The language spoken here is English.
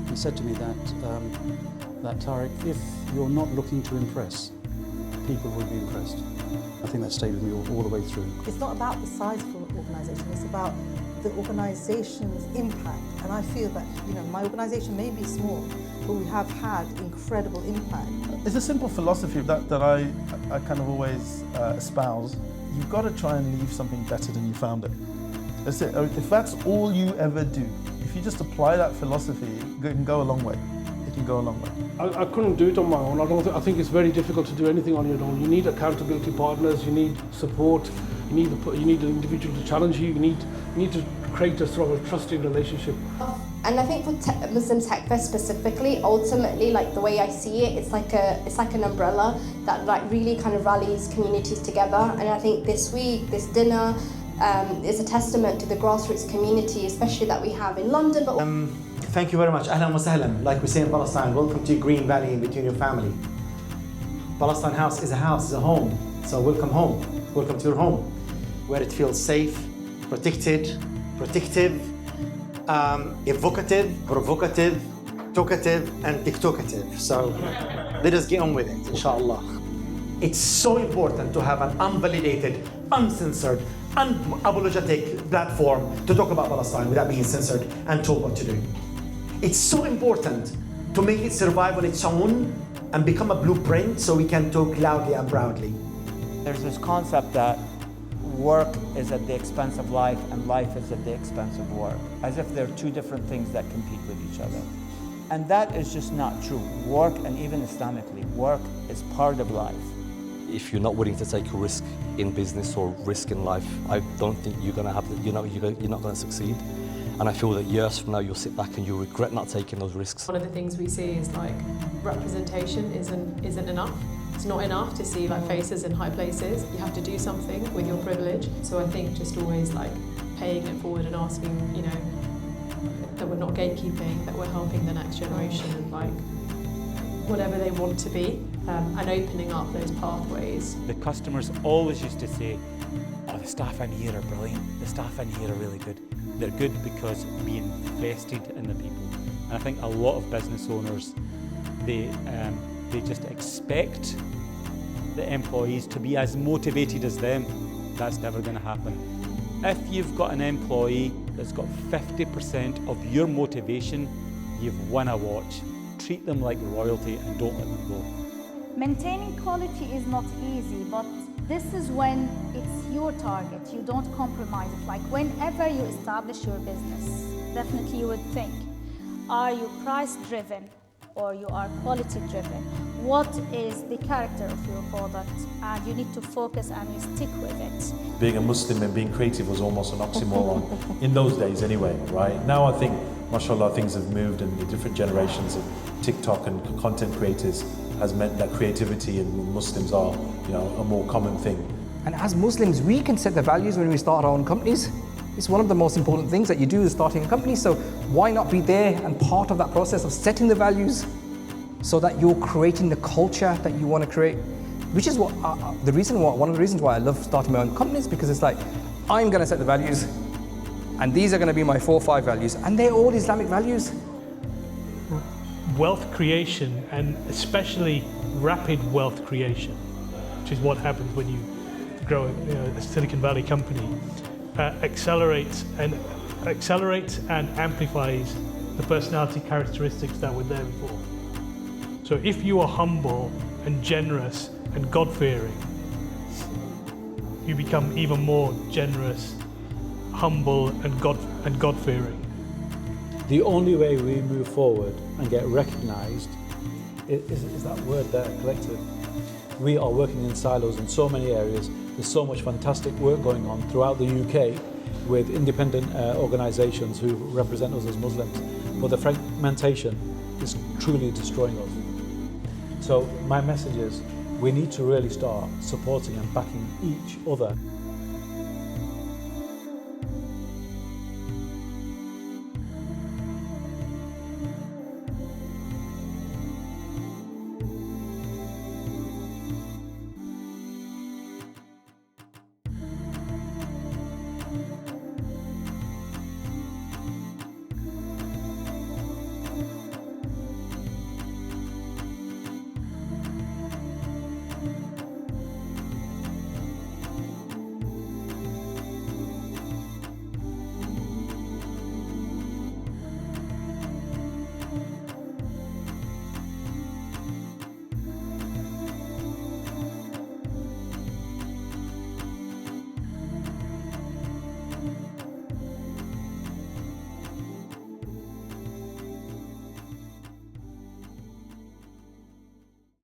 he said to me that Tariq, if you're not looking to impress, people will be impressed. I think that stayed with me all the way through. It's not about the size of the organisation, it's about the organisation's impact. And I feel that, my organisation may be small, but we have had incredible impact. It's a simple philosophy that I kind of always espouse. You've got to try and leave something better than you found it. That's it. If that's all you ever do, if you just apply that philosophy, it can go a long way. It can go a long way. I couldn't do it on my own. I think it's very difficult to do anything on your own. You need accountability partners, you need support, you need an individual to challenge you, you need to create a sort of a trusting relationship. And I think for Muslim Techfest specifically, ultimately, like the way I see it, it's like an umbrella that like really kind of rallies communities together. And I think this week, this dinner, is a testament to the grassroots community, especially that we have in London. But thank you very much. Ahlan wa sahlan. Like we say in Palestine, welcome to Green Valley in between your family. Palestine House is a home. So welcome home. Welcome to your home, where it feels safe, protected, protective, evocative, provocative, talkative, and TikTokative. So let us get on with it, inshallah. It's so important to have an unvalidated, uncensored, unapologetic platform to talk about Palestine without being censored and told what to do. It's so important to make it survive on its own and become a blueprint so we can talk loudly and proudly. There's this concept that work is at the expense of life and life is at the expense of work, as if they're two different things that compete with each other. And that is just not true. Work, and even Islamically, work is part of life. If you're not willing to take a risk in business or risk in life, I don't think you're going to have, you're not going to succeed. And I feel that years from now, you'll sit back and you'll regret not taking those risks. One of the things we see is like representation isn't enough. It's not enough to see like faces in high places. You have to do something with your privilege. So I think just always like paying it forward and asking, that we're not gatekeeping, that we're helping the next generation and like whatever they want to be, and opening up those pathways. The customers always used to say, oh, the staff in here are brilliant, the staff in here are really good. They're good because we invested in the people. And I think a lot of business owners, they just expect the employees to be as motivated as them. That's never going to happen. If you've got an employee that's got 50% of your motivation, you've won a watch. Treat them like royalty and don't let them go. Maintaining quality is not easy, but this is when it's your target. You don't compromise it. Like whenever you establish your business, definitely you would think, are you price-driven or you are quality-driven? What is the character of your product? And you need to focus and you stick with it. Being a Muslim and being creative was almost an oxymoron, in those days anyway, right? Now I think, mashallah, things have moved and the different generations of TikTok and content creators has meant that creativity and Muslims are, a more common thing. And as Muslims, we can set the values when we start our own companies. It's one of the most important things that you do is starting a company, so why not be there and part of that process of setting the values so that you're creating the culture that you want to create? Which is what one of the reasons why I love starting my own companies, because it's like, I'm going to set the values, and these are going to be my 4 or 5 values, and they're all Islamic values. Wealth creation, and especially rapid wealth creation, which is what happens when you grow a Silicon Valley company, accelerates and amplifies the personality characteristics that were there before. So if you are humble and generous and God-fearing, you become even more generous, humble, and God-fearing. The only way we move forward and get recognised is that word there, collective. We are working in silos in so many areas. There's so much fantastic work going on throughout the UK with independent organisations who represent us as Muslims. But the fragmentation is truly destroying us. So my message is, we need to really start supporting and backing each other.